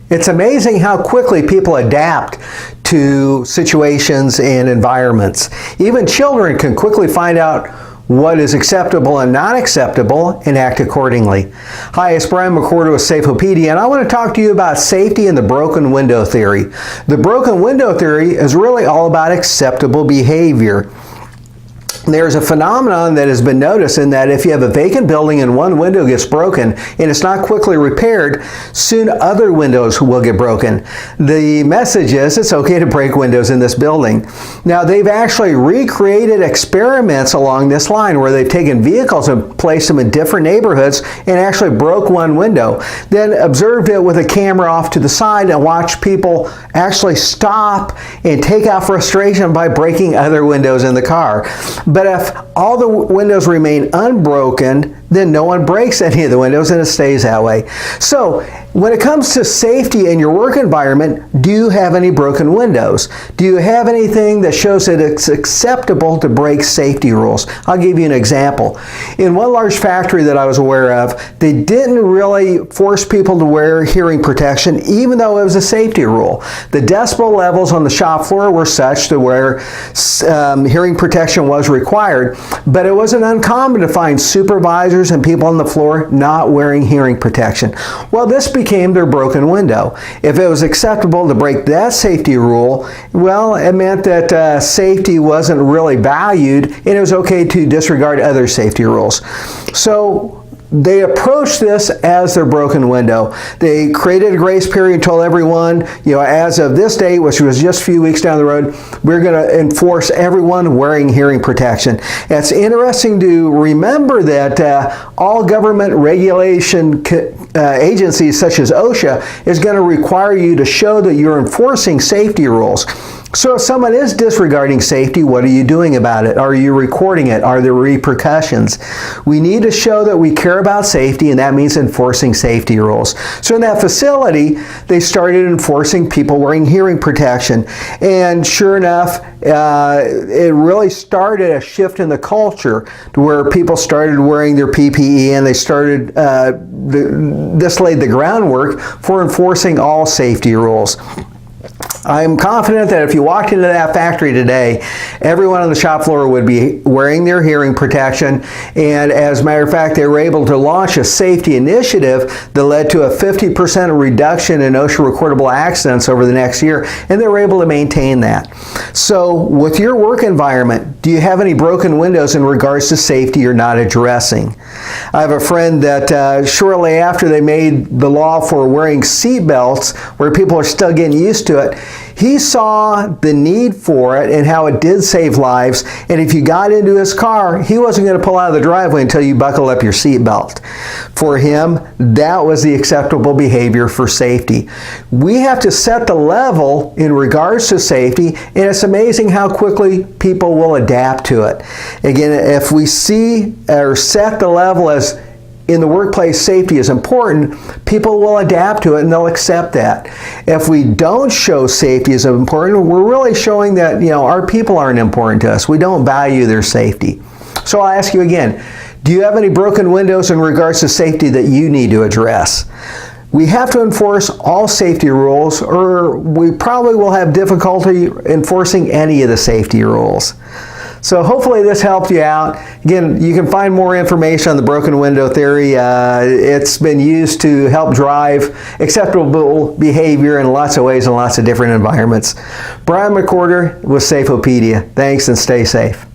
It's amazing how quickly people adapt to situations and environments. Even children can quickly find out what is acceptable and not acceptable and act accordingly. Hi, it's Brian McWhorter with Safeopedia, and I want to talk to you about safety and the broken window theory. The broken window theory is really all about acceptable behavior. There's a phenomenon that has been noticed in that if you have a vacant building and one window gets broken and it's not quickly repaired, soon other windows will get broken. The message is it's okay to break windows in this building. Now, they've actually recreated experiments along this line where they've taken vehicles and placed them in different neighborhoods and actually broke one window, then observed it with a camera off to the side and watched people actually stop and take out frustration by breaking other windows in the car. But if all the windows remain unbroken, then no one breaks any of the windows and it stays that way. So when it comes to safety in your work environment, do you have any broken windows? Do you have anything that shows that it's acceptable to break safety rules? I'll give you an example. In one large factory that I was aware of, they didn't really force people to wear hearing protection even though it was a safety rule. The decibel levels on the shop floor were such to where hearing protection was required, but it wasn't uncommon to find supervisors and people on the floor not wearing hearing protection. Well, this became their broken window. If it was acceptable to break that safety rule, well, it meant that safety wasn't really valued and it was okay to disregard other safety rules. So they approached this as their broken window. They created a grace period and told everyone, as of this date, which was just a few weeks down the road, we're going to enforce everyone wearing hearing protection. It's interesting to remember that all government regulation agencies such as OSHA is going to require you to show that you're enforcing safety rules. So if someone is disregarding safety, what are you doing about it? Are you recording it? Are there repercussions? We need to show that we care about safety, and that means enforcing safety rules. So in that facility, they started enforcing people wearing hearing protection. And sure enough, it really started a shift in the culture to where people started wearing their PPE, and they started, this laid the groundwork for enforcing all safety rules. I'm confident that if you walked into that factory today, everyone on the shop floor would be wearing their hearing protection. And as a matter of fact, they were able to launch a safety initiative that led to a 50% reduction in OSHA recordable accidents over the next year. And they were able to maintain that. So with your work environment, do you have any broken windows in regards to safety you're not addressing? I have a friend that shortly after they made the law for wearing seat belts, where people are still getting used to it, he saw the need for it and how it did save lives. And if you got into his car, he wasn't going to pull out of the driveway until you buckled up your seatbelt. For him, that was the acceptable behavior for safety. We have to set the level in regards to safety, and it's amazing how quickly people will adapt to it. Again, if we see or set the level as in the workplace safety is important, people will adapt to it and they'll accept that. If we don't show safety as important, we're really showing that our people aren't important to us. We don't value their safety. So I'll ask you again, do you have any broken windows in regards to safety that you need to address? We have to enforce all safety rules, or we probably will have difficulty enforcing any of the safety rules. So hopefully this helped you out. Again, you can find more information on the broken window theory. It's been used to help drive acceptable behavior in lots of ways in lots of different environments. Brian McWhorter with Safeopedia. Thanks and stay safe.